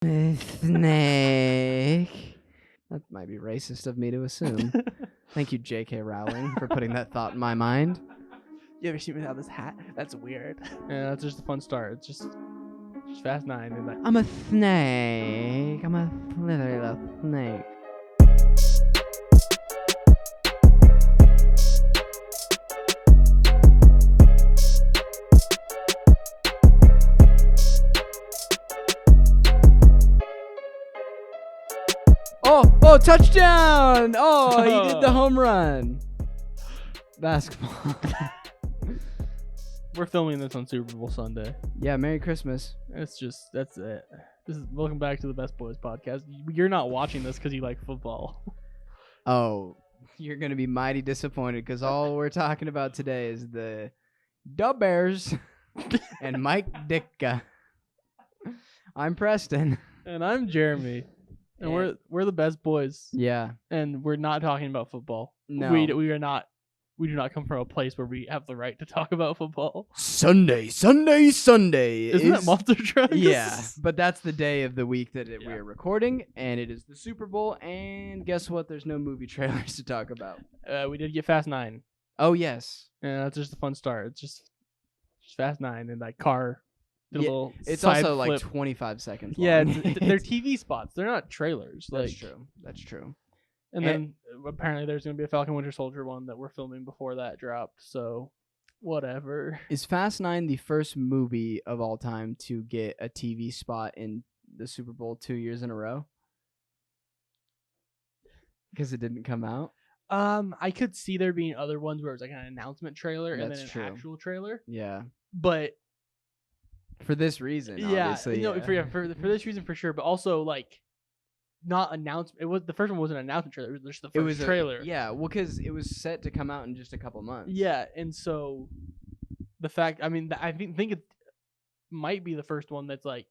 Snake. That might be racist of me to assume. Thank you, JK Rowling, for putting that thought in my mind. You ever see me without this hat? That's weird. Yeah, that's just a fun start. It's just Fast 9. And I'm a snake. I'm a slithery little snake. Oh, touchdown! Oh, he did the home run. Basketball. We're filming this on Super Bowl Sunday. Yeah, Merry Christmas. That's it. Welcome back to the Best Boys podcast. You're not watching this because you like football. Oh, you're going to be mighty disappointed because all we're talking about today is the Dub Bears and Mike Ditka. I'm Preston. And I'm Jeremy. And we're the Best Boys. Yeah. And we're not talking about football. No. We do not come from a place where we have the right to talk about football. Sunday. Isn't that Monster Trucks? Yeah, but that's the day of the week that we are recording, and it is the Super Bowl, and guess what? There's no movie trailers to talk about. We did get Fast 9. Oh, yes. And that's just a fun start. It's just Fast 9 and that car. It's also like 25 seconds long. Yeah, they're TV spots. They're not trailers. That's true. And then apparently there's going to be a Falcon Winter Soldier one that we're filming before that dropped. So whatever. Is Fast 9 the first movie of all time to get a TV spot in the Super Bowl 2 years in a row? Because it didn't come out? I could see there being other ones where it was like an announcement trailer and then an actual trailer. Yeah. But for this reason, obviously. For this reason for sure, but also like not announcement. It was the first one wasn't an announcement trailer. It was just the first trailer. Because it was set to come out in just a couple months. Yeah, and so the fact, I think it might be the first one that's like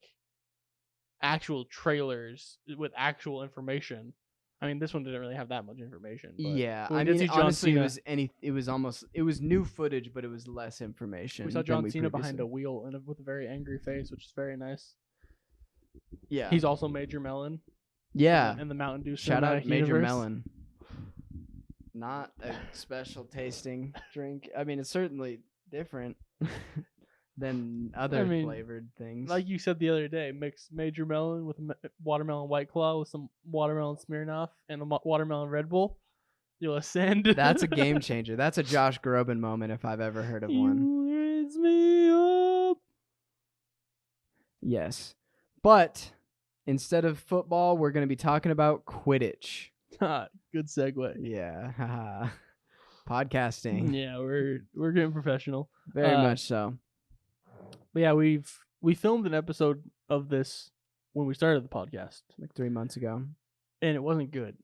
actual trailers with actual information. I mean, this one didn't really have that much information. But yeah, honestly, it was new footage, but it was less information. We saw John Cena behind a wheel and with a very angry face, which is very nice. Yeah, he's also Major Melon. Yeah, and the Mountain Dew. Shout out Major Melon. Not a special tasting drink. I mean, it's certainly different than other flavored things. Like you said the other day, mix Major Melon with watermelon White Claw with some watermelon Smirnoff and a watermelon Red Bull. You'll ascend. That's a game changer. That's a Josh Groban moment if I've ever heard of one. You raise me up. Yes. But instead of football, we're going to be talking about Quidditch. Good segue. Yeah. Podcasting. Yeah, we're getting professional. Very much so. But yeah, we filmed an episode of this when we started the podcast, like 3 months ago, and it wasn't good.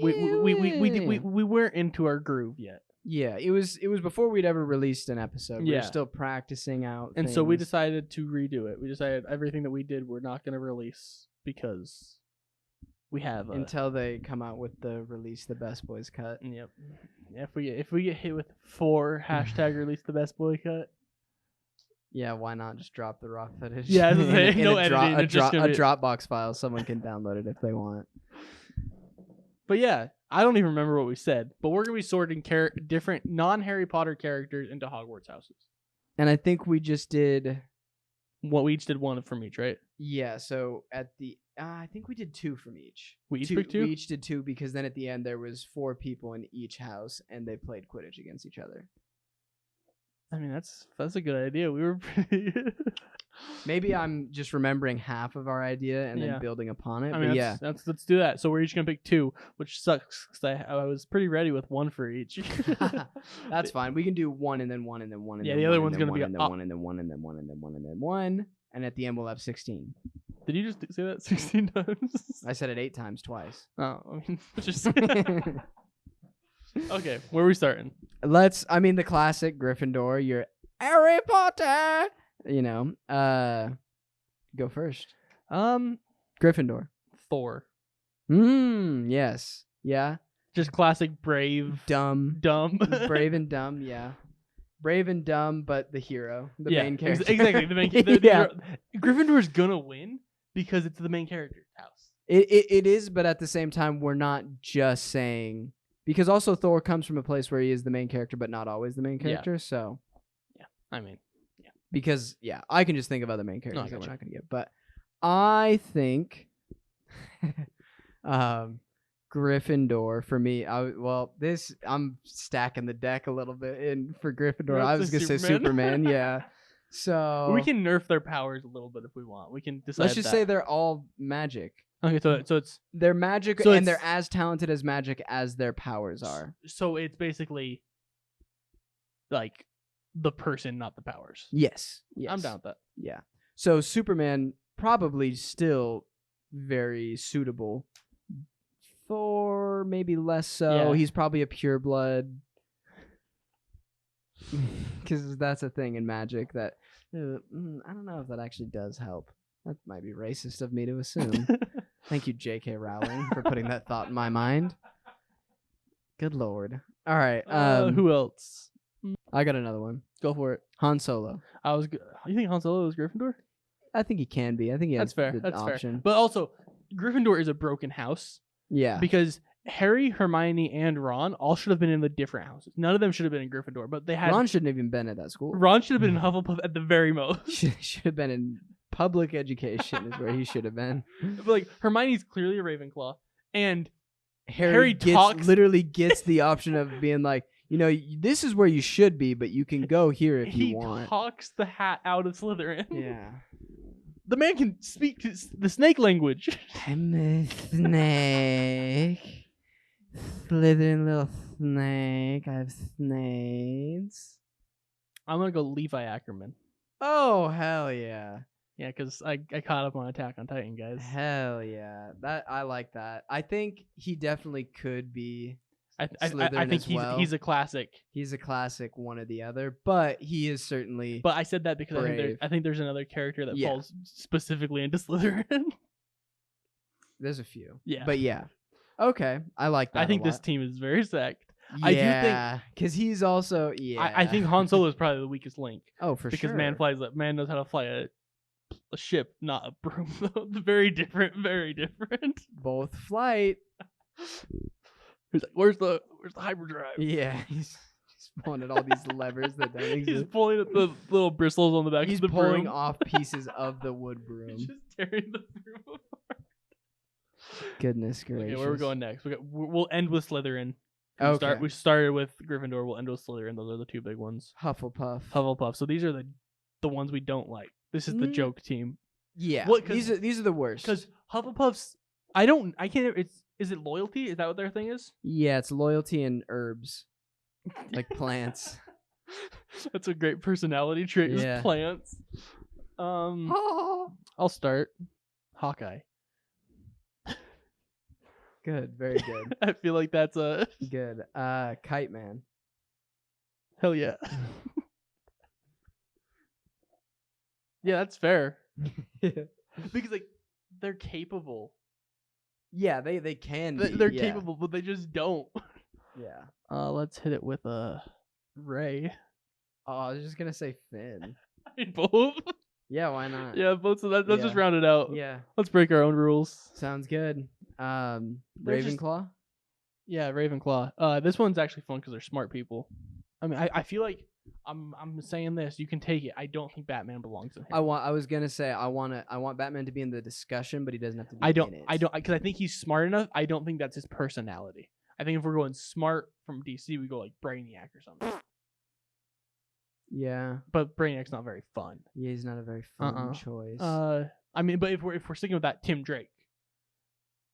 We weren't into our groove yet. Yeah, it was before we'd ever released an episode. We were still practicing out and things. So we decided to redo it. We decided everything that we did we're not going to release because we have until they come out with the release the Best Boys cut. Yep. If we get hit with 4 hashtag release the Best Boy cut. Yeah, why not just drop the raw footage? Yeah, no editing. A Dropbox file. Someone can download it if they want. But yeah, I don't even remember what we said. But we're going to be sorting different non-Harry Potter characters into Hogwarts houses. And I think we just did... we each did one from each, right? Yeah, so at the... I think we did 2 from each. We each picked 2? We each did 2 because then at the end there was 4 people in each house and they played Quidditch against each other. I mean, that's a good idea. We were pretty... Maybe I'm just remembering half of our idea and then building upon it. I mean, let's do that. So we're each going to pick 2, which sucks because I was pretty ready with 1 for each. That's fine. We can do 1 and then 1 and then 1 and then 1. Yeah, the other one's going to be... and then 1 and then 1 and then 1 and then 1 and then 1. And at the end, we'll have 16. Did you just say that 16 times? I said it 8 times twice. Oh, I mean, just... Okay, where are we starting? The classic Gryffindor, your Arry Pottah. Go first. Gryffindor. Thor. Yes. Yeah. Just classic brave. Dumb. Brave and dumb, yeah. Brave and dumb, but the hero. The main character. Exactly, the main character. Gryffindor's gonna win because it's the main character's house. It is, but at the same time, we're not just saying, because also Thor comes from a place where he is the main character, but not always the main character. Yeah. So, I mean, because I can just think of other main characters I that we're gotcha. not going to get. But I think Gryffindor for me. I'm stacking the deck a little bit in for Gryffindor. You're I up was to going to say Superman? Superman. Yeah. So we can nerf their powers a little bit if we want. We can decide. let's just that. say they're all magic. Okay, so it's They're magic, So and they're it's- as talented as magic as their powers are. so it's basically like the person, not the powers. Yes. I'm down with that. Yeah. So Superman probably still very suitable. Thor maybe less so. Yeah. He's probably a pureblood. Because that's a thing in magic that I don't know if that actually does help. That might be racist of me to assume. Thank you, JK Rowling, for putting that thought in my mind. Good lord. All right. Who else? I got another one. Go for it. Han Solo. You think Han Solo is Gryffindor? I think he can be. I think he has That's fair. the That's option. fair. But also, Gryffindor is a broken house Yeah. because Harry, Hermione, and Ron all should have been in the different houses. None of them should have been in Gryffindor, but they had Ron shouldn't have even been at that school. Ron should have been in Hufflepuff at the very most. should have been in public education is where he should have been. But like Hermione's clearly a Ravenclaw, and Harry talks- literally gets the option of being like, this is where you should be, but you can go here if he you want. talks the hat out of Slytherin. Yeah. The man can speak the snake language. I'm a snake. Slytherin little snake. I have snakes. I'm gonna go Levi Ackerman. Oh, hell yeah. Yeah, because I caught up on Attack on Titan, guys. Hell yeah. I like that. I think he definitely could be I Slytherin think as well. he's a classic. He's a classic one or the other, but he is certainly But I said that because Brave. I think there's another character that Yeah. falls specifically into Slytherin. there's a few. Yeah. But yeah. Okay. I like that. I think a this lot. team is very stacked. Yeah, I do think because he's also I think Han Solo is probably the weakest link Oh, for because sure. man knows how to fly a ship, not a broom. Very different. Very different. Both flight. He's like, where's the hyperdrive? Yeah, he's pulling at all these levers that don't He's exist. pulling at the little bristles on the back He's of the pulling broom. off pieces of the wood He's broom. just tearing the broom apart. Goodness gracious. Okay, where are we going next? We'll end with Slytherin. Okay. We started with Gryffindor. We'll end with Slytherin. Those are the two big ones. Hufflepuff. Hufflepuff. So these are the ones we don't like. This is the Mm. joke team. Yeah. What- 'cause- these are the worst. Because Hufflepuffs, I can't. Is it loyalty? Is that what their thing is? Yeah, it's loyalty and herbs, like plants. That's a great personality trait. Yeah. Is plants. I'll start. Hawkeye. Good. Very good. I feel like that's a Good. Kite Man. hell yeah. Yeah, that's fair. Because like they're capable. Yeah, they can be. They're yeah. capable, but they just don't. Yeah. Let's hit it with Ray. Oh, I was just gonna say Finn. Both. Yeah, why not? Yeah, both. So let's just Yeah. round it out. Yeah. Let's break our own rules. Sounds good. They're just- Ravenclaw. Yeah, Ravenclaw. This one's actually fun because they're smart people. I mean, I feel like I'm saying this. You can take it. I don't think Batman belongs in here. I was gonna say I want Batman to be in the discussion, but he doesn't have to be. I don't in it. because I think he's smart enough. I don't think that's his personality. I think if we're going smart from DC, we go like Brainiac or something. Yeah. But Brainiac's not very fun. Yeah, he's not a very fun choice. I mean, but if we're sticking with that, Tim Drake.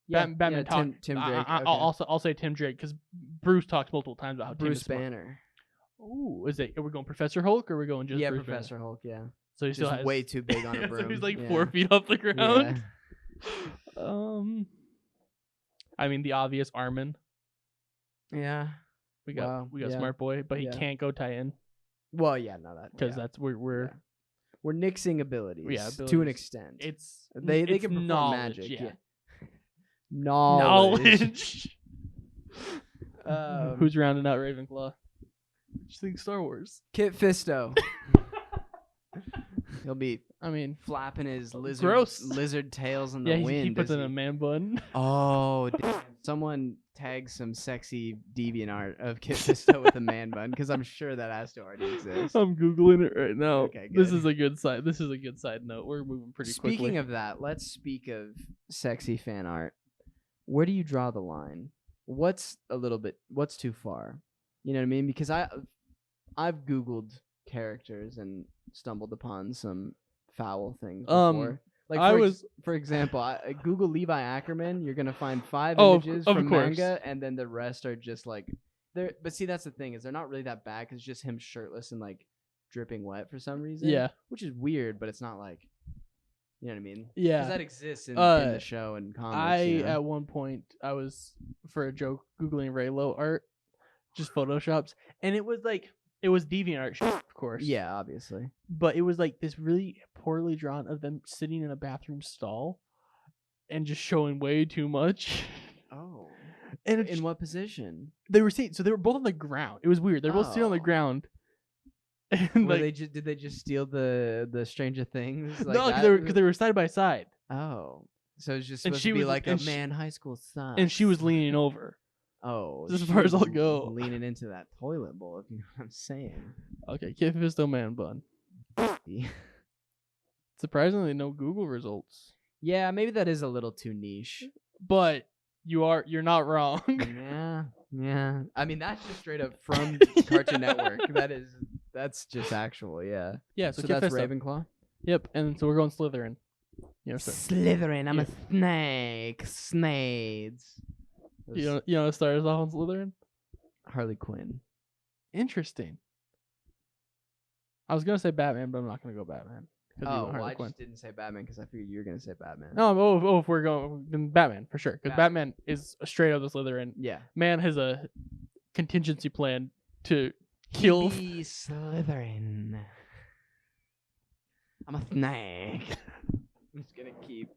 yeah, Batman yeah, Tim Drake. Okay. I'll say Tim Drake because Bruce talks multiple times about how Tim is Bruce smart. Banner. Ooh, are we going Professor Hulk or are we going just Yeah, Bruce Professor Banner? Hulk. Yeah. So he He's still has way too big on a broom. So he's like yeah. 4 feet off the ground. Yeah. I mean the obvious Armin. Yeah. We got Wow, yeah. Smart Boy, but he Yeah. can't go Titan Well, yeah, no, that because yeah. that's we're Yeah. We're nixing abilities. Yeah, to an abilities. extent. it's they it's can perform knowledge, magic. yeah. Knowledge. Who's rounding out Ravenclaw? What you think Star Wars? Kit Fisto. He'll be I mean, flapping his gross. lizard tails in the yeah, wind. he puts does it in a man bun. Oh, damn. Someone tag some sexy DeviantArt of Kit Fisto with a man bun, because I'm sure that has to already exist. I'm googling it right now. Okay, This good. is a good side. This is a good side note. We're moving pretty quickly. Speaking of that, let's speak of sexy fan art. Where do you draw the line? What's too far? You know what I mean? Because I've Googled characters and stumbled upon some foul things before. Like for example, I Google Levi Ackerman. You're gonna find 5 images of from course. manga, and then the rest are just like they're. But see, that's the thing, is they're not really that bad. 'Cause it's just him shirtless and like dripping wet for some reason. Yeah. Which is weird, but it's not like, you know what I mean? Yeah. Because that exists in the show and comics. At one point I was, for a joke, googling Raylo art, just photoshops, and it was DeviantArt shit, of course. Yeah, obviously. But it was like this really poorly drawn of them sitting in a bathroom stall and just showing way too much. Oh. And in what position? They were sitting, so they were both on the ground. It was weird. They were both sitting on the ground. And did they just steal the Stranger Things? Like no, because they were side by side. Oh. So it's just And supposed she to be was- like a and she- man high school son. And she was leaning over. Oh. This is as she far as was I'll go. Leaning into that toilet bowl, if you know what I'm saying. Okay, Kit Fisto man bun. Surprisingly, no Google results. Yeah, maybe that is a little too niche. But you're not wrong. Yeah. I mean, that's just straight up from Cartoon Network. That's just actual, yeah. Yeah, So Kit that's Fisto. Ravenclaw? Yep, and so we're going Slytherin. You know, Slytherin, I'm a snake. Snades. you know what stars off on Slytherin? Harley Quinn. Interesting. I was gonna say Batman, but I'm not gonna go Batman. I just didn't say Batman because I figured you were gonna say Batman. No, if we're going, then Batman for sure, because Batman is straight up the Slytherin. Yeah. Man has a contingency plan to kill. Be Slytherin. I'm a snake. I'm just gonna keep.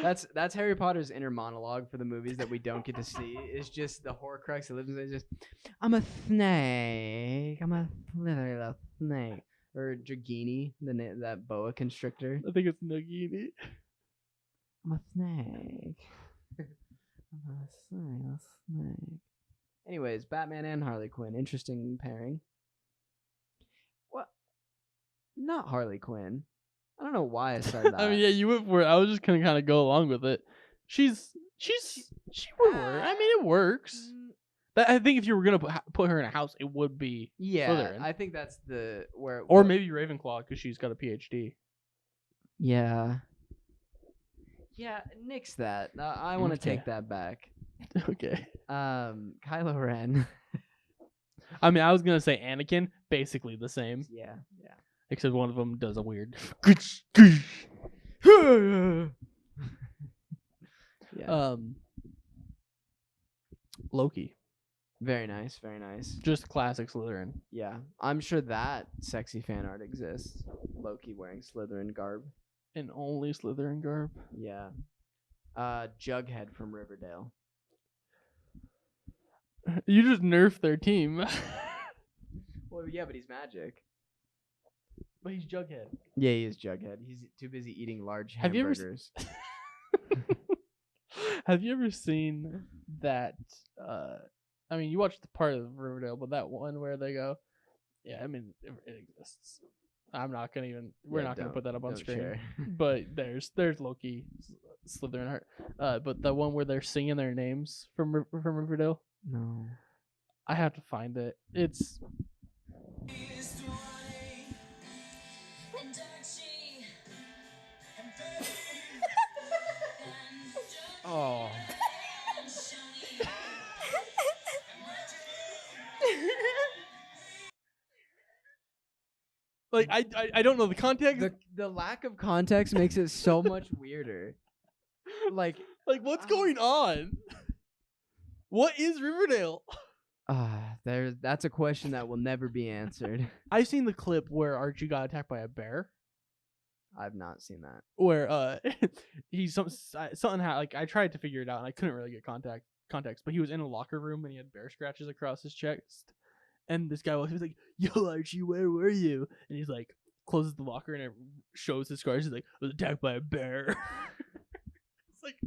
That's Harry Potter's inner monologue for the movies that we don't get to see. It's just the Horcrux that lives in it. Just, I'm a snake. I'm a Slytherin snake. Or Jughead, that boa constrictor. I think it's Nagini. I'm a snake. I'm a snake. Anyways, Batman and Harley Quinn. Interesting pairing. What? Not Harley Quinn. I don't know why I started that. I mean, yeah, you went for it. I was just gonna kind of go along with it. She would work. I mean, it works. I think if you were gonna put her in a house, it would be Slytherin. I think that's the where. Or maybe Ravenclaw because she's got a PhD. Yeah. Yeah, nix that. I want to Okay. take that back. Okay. Kylo Ren. I mean, I was gonna say Anakin, basically the same, Yeah. except one of them does a weird. Yeah. Loki, Very nice. Very nice. just classic Slytherin. Yeah, I'm sure that sexy fan art exists. Loki wearing Slytherin garb. And only Slytherin garb. Yeah. Jughead from Riverdale. You just nerfed their team. Well, yeah, but he's magic. But he's Jughead. Yeah, he is Jughead. He's too busy eating large Have you ever hamburgers. Have you ever seen that? I mean, you watched the part of Riverdale, but that one where they go, yeah, I mean, it exists. I'm not gonna even. We're not gonna put that up on screen. Share. But there's Loki, Slytherin heart. But the one where they're singing their names from Riverdale, No. I have to find it. It's Oh. like I don't know the context. The lack of context makes it so much weirder. Like what's going on? What is Riverdale? that's a question that will never be answered. I've seen the clip where Archie got attacked by a bear. I've not seen that. Where he's something like I tried to figure it out and I couldn't really get context, but he was in a locker room and he had bear scratches across his chest. And this guy was like, "Yo, Archie, where were you?" And he's like, closes the locker and it shows his scars. He's like, I was attacked by a bear. It's like,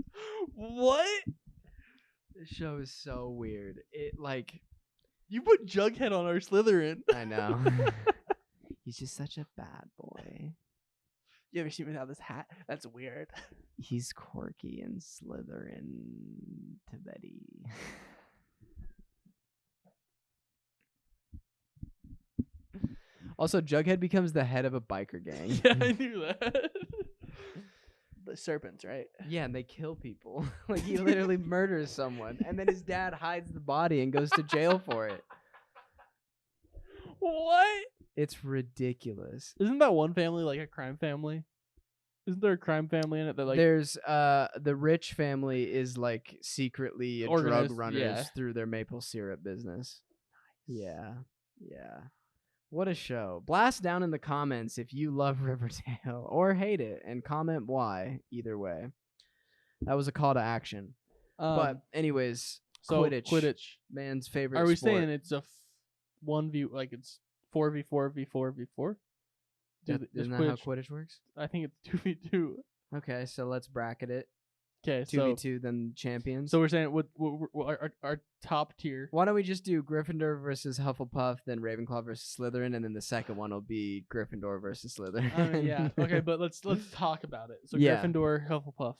what? This show is so weird. It like You put Jughead on our Slytherin. I know. He's just such a bad boy. You ever see me without this hat? That's weird. He's quirky and Slytherin to Betty. Also, Jughead becomes the head of a biker gang. Yeah, I knew that. The serpents, right? Yeah, and they kill people. Like, he literally murders someone, and then his dad hides the body and goes to jail for it. What? It's ridiculous. Isn't that one family like a crime family? Isn't there a crime family in it that like There's the rich family is like secretly drug Organized, runners yeah. through their maple syrup business. Yeah. Yeah. What a show. Blast down in the comments if you love Riverdale or hate it and comment why either way. That was a call to action. But anyways, so Quidditch. Man's favorite Are we sport. saying it's a 1v like it's 4v4v4v4? Isn't that how Quidditch works? I think it's 2v2. Okay, so let's bracket it. Okay, 2v2 then champions. So we're saying what our top tier. Why don't we just do Gryffindor versus Hufflepuff, then Ravenclaw versus Slytherin, and then the second one will be Gryffindor versus Slytherin. Yeah. Okay, but let's talk about it. So Yeah. Gryffindor, Hufflepuff.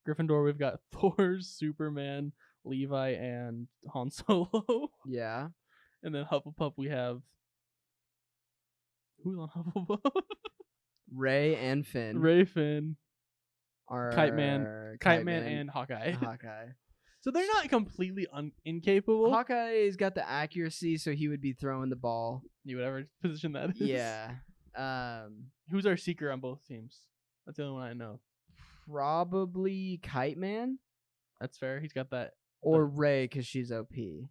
Gryffindor, we've got Thor, Superman, Levi, and Han Solo. Yeah. And then Hufflepuff, we have who's on Hufflepuff? Ray and Finn. Ray, Finn, Are Kite Man, and Hawkeye. Hawkeye. So they're not completely incapable. Hawkeye's got the accuracy, so he would be throwing the ball. You whatever position that is. Yeah. Who's our seeker on both teams? That's the only one I know. Probably Kite Man That's fair. He's got that. or Ray, because she's OP. We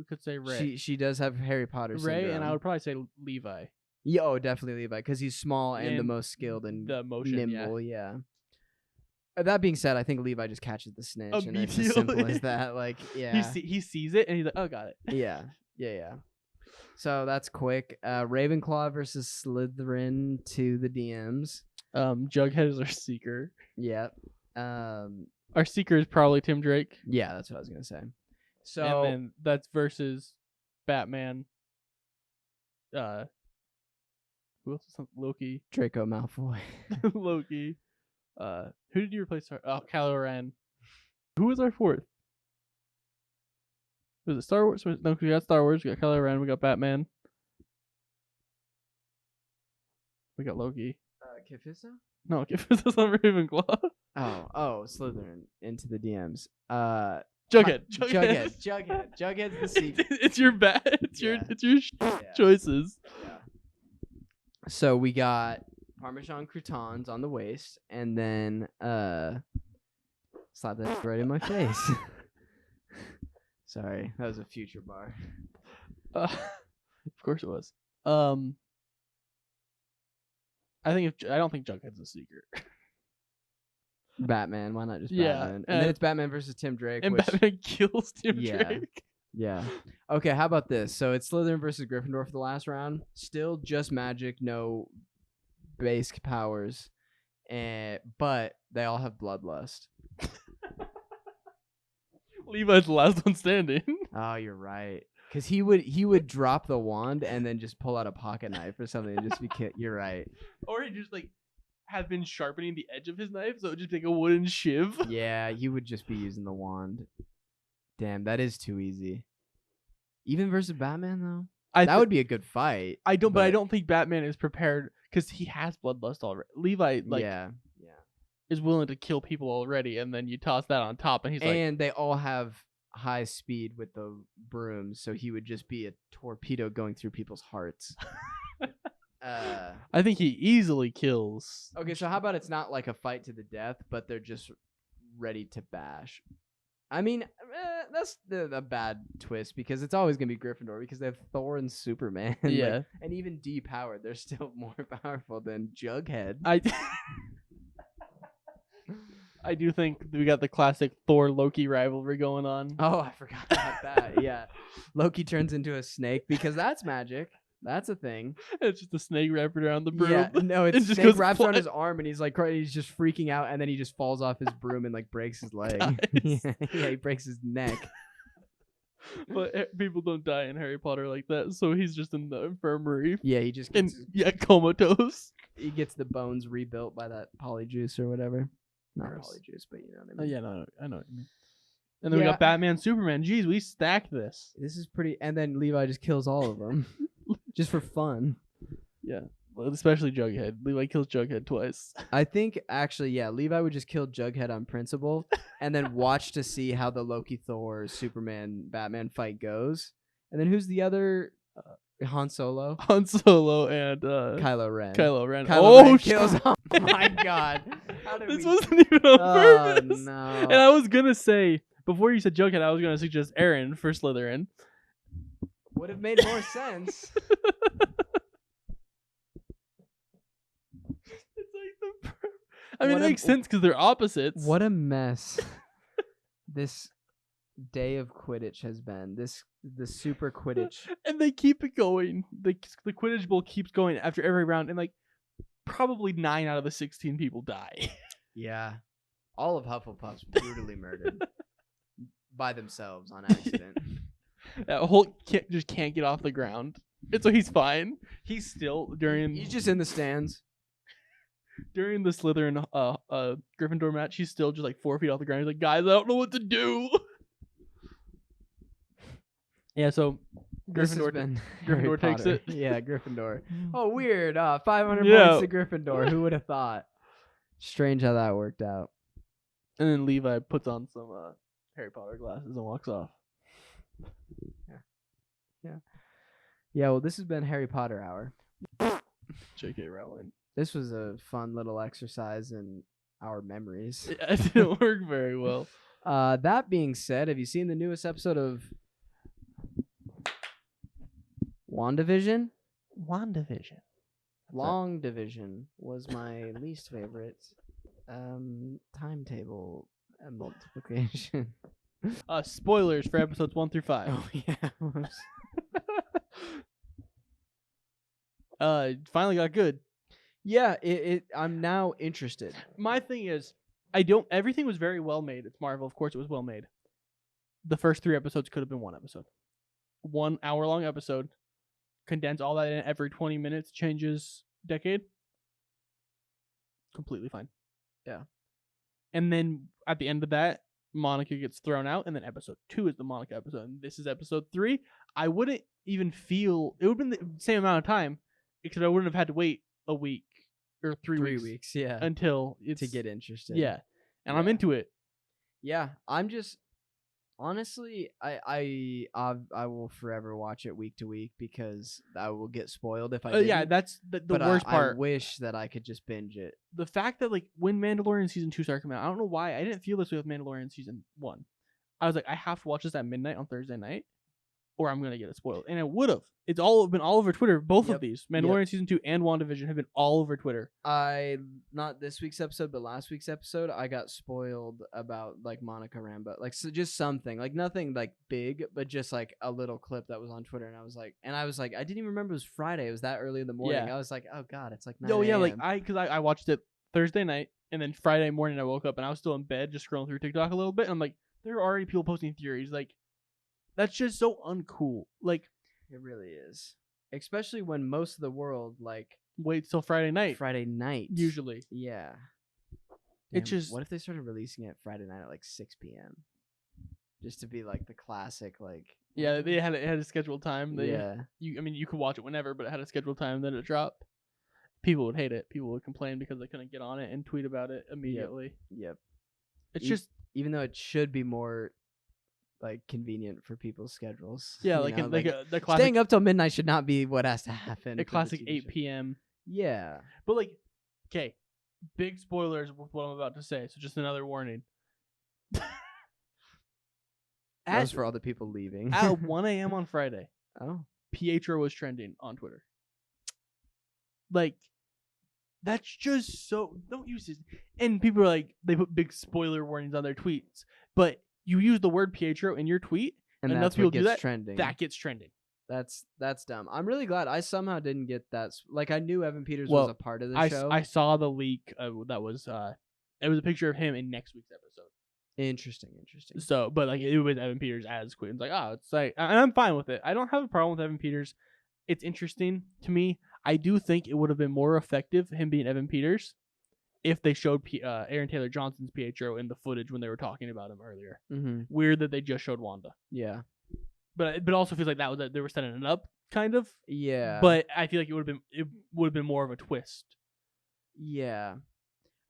could say Ray. She does have Harry Potter Ray, syndrome. and I would probably say Levi. Yeah, oh, definitely Levi, because he's small and the And most skilled and the motion, nimble. Yeah. That being said, I think Levi just catches the snitch, and it's as Immediately. simple as that. Like, yeah, He sees it and he's like, oh, got it. yeah. So that's quick. Ravenclaw versus Slytherin to the DMs. Jughead is our seeker. Yep. Our seeker is probably Tim Drake. Yeah, that's what I was gonna say. So And then that's versus Batman. Who else? Loki. Draco Malfoy. Loki. Who did you replace? Oh, Kylo Ren. Who was our fourth? Was it Star Wars? No, we got Star Wars. We got Kylo Ren. We got Batman. We got Loki. Kifisa? No, give us on Ravenclaw. Oh, Slytherin into the DMs. Jughead. Jughead's the secret. It's your bad. It's your Yeah. choices. Yeah. So we got Parmesan croutons on the waist, and then slap that right in my face. Sorry, that was a future bar. Of course it was. I don't think Jughead's a secret. Batman, why not just Yeah, Batman? And then it's Batman versus Tim Drake. And which, Batman kills Tim Yeah. Drake. Yeah. Okay, how about this? So it's Slytherin versus Gryffindor for the last round. Still just magic, no base powers, but they all have bloodlust. Levi's the last one standing. Oh, you're right. Because he would drop the wand and then just pull out a pocket knife or something and just be You're right. Or he just have been sharpening the edge of his knife, so it would just be like a wooden shiv. Yeah, you would just be using the wand. Damn, that is too easy. Even versus Batman though, that would be a good fight. I don't think Batman is prepared because he has bloodlust already. Levi yeah. is willing to kill people already, and then you toss that on top, and he's And they all have high speed with the brooms, so he would just be a torpedo going through people's hearts. I think he easily kills. Okay, so how about it's not like a fight to the death, but they're just ready to bash. I mean, that's the bad twist because it's always going to be Gryffindor because they have Thor and Superman. Yeah. And even depowered, they're still more powerful than Jughead. I do think we got the classic Thor-Loki rivalry going on. Oh, I forgot about that. Yeah. Loki turns into a snake because that's magic. That's a thing. It's just a snake wrapped around the broom. Yeah, no, It it's just snake goes wraps around fly- his arm, and he's like, he's just freaking out, and then he just falls off his broom and like breaks his leg. Dies. Yeah, he breaks his neck. But people don't die in Harry Potter like that, so he's just in the infirmary Yeah, he just and gets comatose. he gets the bones rebuilt by that polyjuice or whatever. Not Gross. Polyjuice, but you know what I mean. Yeah, no, I know what you mean. And then we Yeah. got Batman, Superman. Jeez, we stacked this. This is pretty. And then Levi just kills all of them, just for fun. Yeah, well, especially Jughead. Levi kills Jughead twice. I think actually, yeah, Levi would just kill Jughead on principle, and then watch to see how the Loki, Thor, Superman, Batman fight goes. And then who's the other? Han Solo, Han Solo, and Kylo Ren. Kylo Ren. Kylo Ren Oh, kills. shit. Oh my god! How did This we? wasn't even on Oh purpose. no! And I was gonna say before you said Jughead, I was gonna suggest Aaron for Slytherin. Would have made more sense. It's like I mean, What it a- makes sense because they're opposites. What a mess this day of Quidditch has been. The Super Quidditch. And they keep it going. The Quidditch Bowl keeps going after every round, and like probably 9 out of the 16 people die. Yeah. All of Hufflepuff's brutally murdered by themselves on accident. Hulk just can't get off the ground, and so he's fine. He's still He's just in the stands. during the Slytherin Gryffindor match. He's still just like 4 feet off the ground. He's like, guys, I don't know what to do. Yeah, so This has Gryffindor, been Gryffindor Harry takes Potter. it. Yeah, Gryffindor. Oh, weird. 500 Yeah. points to Gryffindor. Who would have thought? Strange how that worked out. And then Levi puts on some Harry Potter glasses and walks off. Yeah, well, this has been Harry Potter Hour. JK Rowling. This was a fun little exercise in our memories. It didn't work very well. That being said, have you seen the newest episode of WandaVision? WandaVision. Long Division was my least favorite timetable and multiplication. Spoilers for episodes 1 through 5. Oh yeah. Finally got good. Yeah, I'm now interested. My thing is, everything was very well made. It's Marvel, of course it was well made. The first 3 episodes could have been 1 episode. 1 hour-long episode. Condense all that in every 20 minutes, changes decade. Completely fine. Yeah. And then at the end of that, Monica gets thrown out, and then episode 2 is the Monica episode. And this is episode 3. I wouldn't even feel it would have been the same amount of time, because I wouldn't have had to wait a week or 3 3 weeks weeks, yeah, until it's to get interested. yeah. And I'm Yeah. into it. Yeah, I'm just honestly, I will forever watch it week to week because I will get spoiled if I didn't. Yeah, that's the But worst I part. wish that I could just binge it. The fact that like when Mandalorian season 2 started coming out, I don't know why I didn't feel this way with Mandalorian season 1. I was like, I have to watch this at midnight on Thursday night, or I'm gonna get it spoiled. And it would have. It's been all over Twitter. Both Yep. of these, Mandalorian season 2 and WandaVision, have been all over Twitter. Not this week's episode, but last week's episode, I got spoiled about like Monica Rambeau, like so just something, like nothing like big, but just like a little clip that was on Twitter, and I was like, I didn't even remember it was Friday. It was that early in the morning. Yeah. I was like, oh god, it's like 9 Oh yeah, like a.m.. because I watched it Thursday night, and then Friday morning I woke up and I was still in bed just scrolling through TikTok a little bit, and I'm like, there are already people posting theories. Like, that's just so uncool. Like, It really is, especially when most of the world like wait till Friday night. Friday night Usually. Yeah. It's Damn, just- what if they started releasing it Friday night at like 6 p.m. just to be like the classic like Yeah, it had a scheduled time. yeah. You could watch it whenever, but it had a scheduled time. Then it dropped. People would hate it. People would complain because they couldn't get on it and tweet about it immediately. Yep. It's E- just Even though it should be more like convenient for people's schedules. yeah, you like know, the classic staying up till midnight should not be what has to happen. the for classic TV 8 show. p.m. Yeah. But like, okay, big spoilers with what I'm about to say. So just another warning. That was for all the people leaving. At 1 a.m. on Friday, Oh. Pietro was trending on Twitter. Like, that's just so. Don't use this. And people are like, they put big spoiler warnings on their tweets. But you use the word Pietro in your tweet, And enough that's people what do gets that, trending. that gets trending. That's dumb. I'm really glad I somehow didn't get that. Like I knew Evan Peters Well, was a part of the show. I saw the leak that was it was a picture of him in next week's episode. Interesting. So, but like it was Evan Peters as Quinn. It's like, oh, it's like, and I'm fine with it. I don't have a problem with Evan Peters. It's interesting to me. I do think it would have been more effective him being Evan Peters if they showed Aaron Taylor Johnson's Pietro in the footage when they were talking about him earlier. Mm-hmm. Weird that they just showed Wanda. Yeah. But it also feels like that was that they were setting it up, kind of. Yeah. But I feel like it would have been more of a twist. Yeah.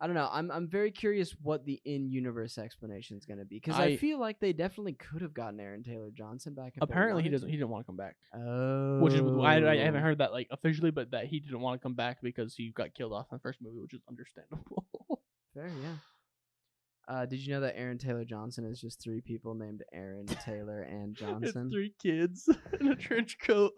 I don't know. I'm very curious what the in-universe explanation is going to be because I feel like they definitely could have gotten Aaron Taylor Johnson back. Apparently, he didn't want to come back. Oh. Which is I haven't heard that like officially, but that he didn't want to come back because he got killed off in the first movie, which is understandable. Fair, yeah. Did you know that Aaron Taylor Johnson is just 3 people named Aaron Taylor and Johnson? It's 3 kids in a trench coat.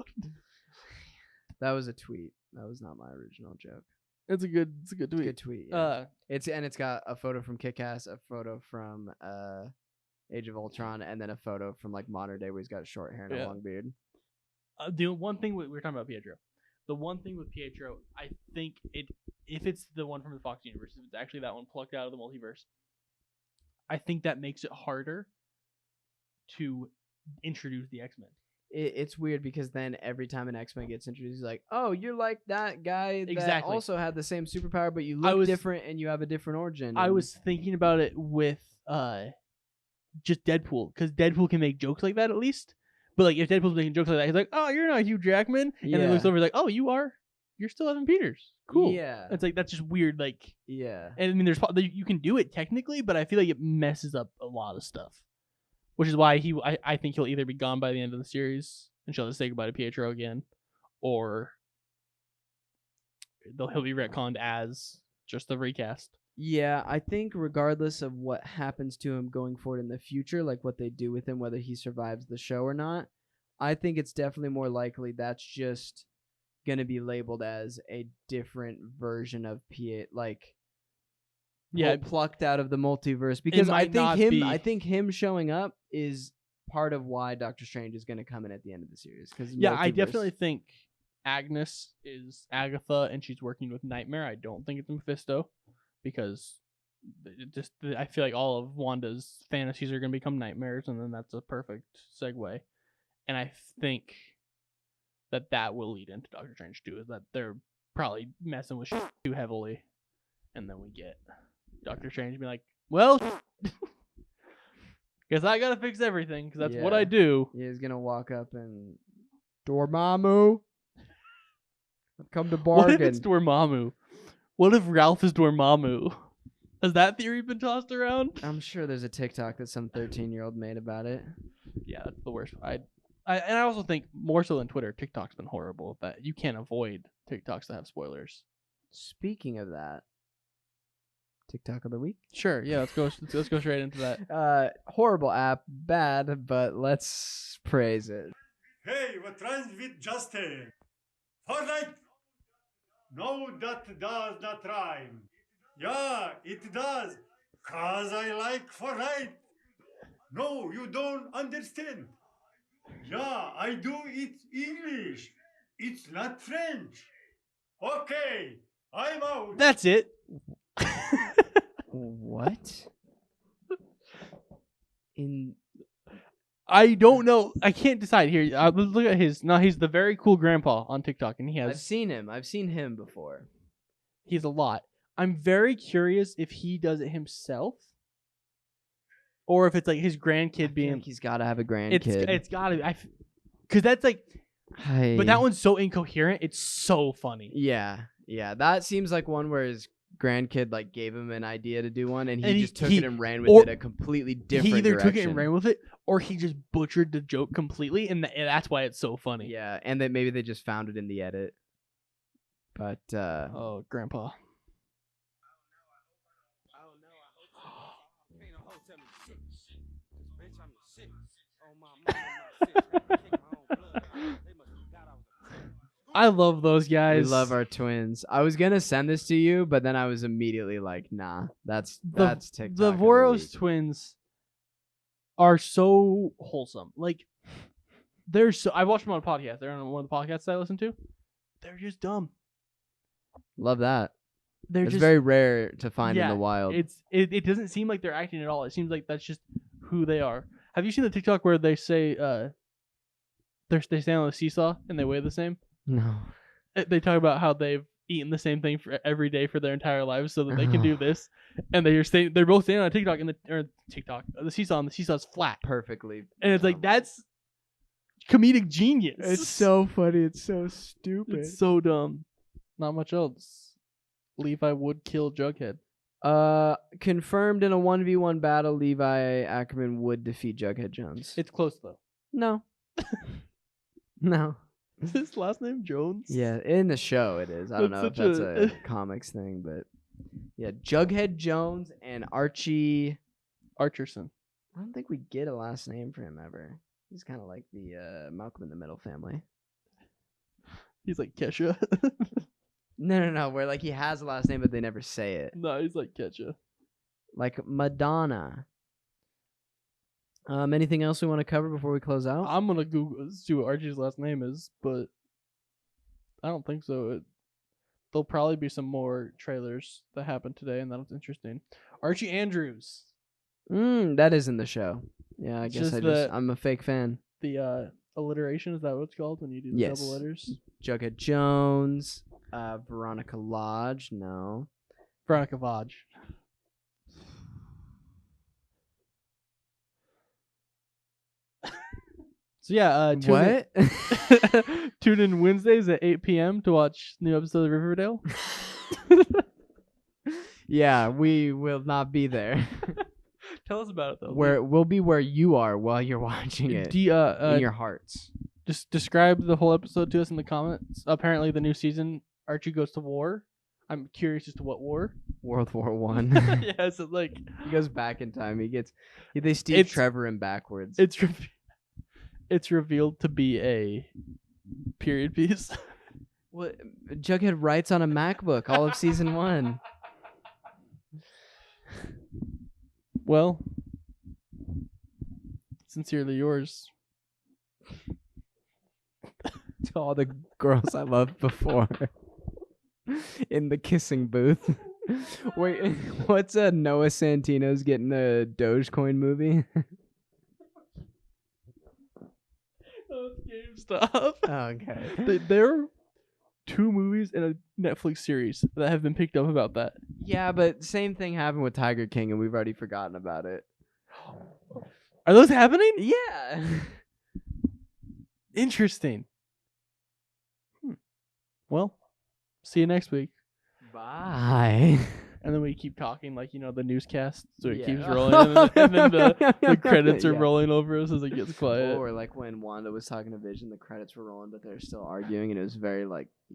That was a tweet. That was not my original joke. It's a good tweet. Good tweet. Yeah. It's got a photo from Kick-Ass, a photo from Age of Ultron, and then a photo from like modern day where he's got short hair and a long beard. The one thing we were talking about Pietro. The one thing with Pietro, I think if it's the one from the Fox universe, if it's actually that one plucked out of the multiverse, I think that makes it harder to introduce the X-Men. It's weird because then every time an X-Men gets introduced, he's like, "Oh, you're like that guy that also had the same superpower, but you look different and you have a different origin." I was thinking about it with just Deadpool, because Deadpool can make jokes like that at least. But like if Deadpool's making jokes like that, he's like, "Oh, you're not Hugh Jackman," and then looks over, he's like, "Oh, you are. You're still Evan Peters. Cool." Yeah, it's like that's just weird. Like, yeah, and I mean, you can do it technically, but I feel like it messes up a lot of stuff. Which is why I think he'll either be gone by the end of the series and she'll have to say goodbye to Pietro again, or he'll be retconned as just the recast. Yeah, I think regardless of what happens to him going forward in the future, like what they do with him, whether he survives the show or not, I think it's definitely more likely that's just going to be labeled as a different version of Piet, like... Yeah, plucked out of the multiverse, because I think him showing up is part of why Doctor Strange is going to come in at the end of the series. I definitely think Agnes is Agatha and she's working with Nightmare. I don't think it's Mephisto, because I feel like all of Wanda's fantasies are going to become nightmares, and then that's a perfect segue. And I think that will lead into Doctor Strange too, is that they're probably messing with too heavily, and then we get Doctor Strange be like, "Well, guess I gotta fix everything because that's what I do." Yeah, he's gonna walk up and Dormammu, I've come to bargain. What if it's Dormammu? What if Ralph is Dormammu? Has that theory been tossed around? I'm sure there's a TikTok that some 13-year-old made about it. Yeah, that's the worst. And I also think more so than Twitter, TikTok's been horrible. That you can't avoid TikToks that have spoilers. Speaking of that. TikTok of the week? Sure, yeah, let's go straight into that. Horrible app, bad, but let's praise it. Hey, what rhymes with Justin? Fortnite? No, that does not rhyme. Yeah, it does. 'Cause I like Fortnite. No, you don't understand. Yeah, I do it English. It's not French. Okay, I'm out. That's it. What? I don't know. I can't decide here. Let's look at his. No, he's the very cool grandpa on TikTok, and he has. I've seen him. I've seen him before. He's a lot. I'm very curious if he does it himself, or if it's like his grandkid being. Like he's got to have a grandkid. It's got to. Because that's like. But that one's so incoherent. It's so funny. Yeah. That seems like one where his grandkid like gave him an idea to do one, and he just took it and ran with it a completely different He either direction. took it and ran with it, or he just butchered the joke completely, and that's why it's so funny. Yeah, and then maybe they just found it in the edit. But oh, grandpa. I love those guys. We love our twins. I was gonna send this to you, but then I was immediately like, nah, that's TikTok. The Voros twins are so wholesome. Like, I watched them on a podcast. They're on one of the podcasts I listen to. They're just dumb. Love that. They're It's just very rare to find in the wild. It doesn't seem like they're acting at all. It seems like that's just who they are. Have you seen the TikTok where they say they stand on a seesaw and they weigh the same? No. They talk about how they've eaten the same thing for every day for their entire lives so that they can do this, and they're both standing on a TikTok and the seesaw, and the seesaw's flat Perfectly. and it's like that's comedic genius. It's so funny. It's so stupid. It's so dumb. Not much else. Levi would kill Jughead. Confirmed in a 1v1 battle, Levi Ackerman would defeat Jughead Jones. It's close though. No. No. Is his last name Jones? Yeah, in the show it is. I don't That's know if such that's a- a comics thing, but yeah, Jughead Jones and Archie. Archerson. I don't think we get a last name for him ever. He's kind of like the Malcolm in the Middle family. He's like Kesha. No. Where like he has a last name, but they never say it. No, he's like Kesha. Like Madonna. Anything else we want to cover before we close out? I'm gonna Google see what Archie's last name is, but I don't think so. There'll probably be some more trailers that happened today, and that's interesting. Archie Andrews. That is in the show. Yeah, I It's guess just I'm a fake fan. The alliteration, is that what it's called when you do the Yes. double letters? Jughead Jones, Veronica Lodge, no. Veronica Vaj. So yeah, tune in Wednesdays at 8 p.m. to watch new episodes of Riverdale. Yeah, we will not be there. Tell us about it though. We'll be where you are while you're watching it. In your hearts. Just describe the whole episode to us in the comments. Apparently, the new season, Archie goes to war. I'm curious as to what war. World War One. Yeah, so like He goes back in time. They Steve Trevor him backwards. it's revealed to be a period piece. What Jughead writes on a MacBook all of season 1. Well, sincerely yours. To all the girls I loved before. In the kissing booth. Wait, what's Noah Santino's getting a Dogecoin movie? Oh, it's GameStop. Okay. There are 2 movies and a Netflix series that have been picked up about that. Yeah, but same thing happened with Tiger King, and we've already forgotten about it. Are those happening? Yeah. Interesting. Well, see you next week. Bye. And then we keep talking like, the newscast, so it Yeah. keeps rolling, and then the credits are Yeah. rolling over us as it gets quiet. Or like when Wanda was talking to Vision, the credits were rolling, but they're still arguing, and it was very like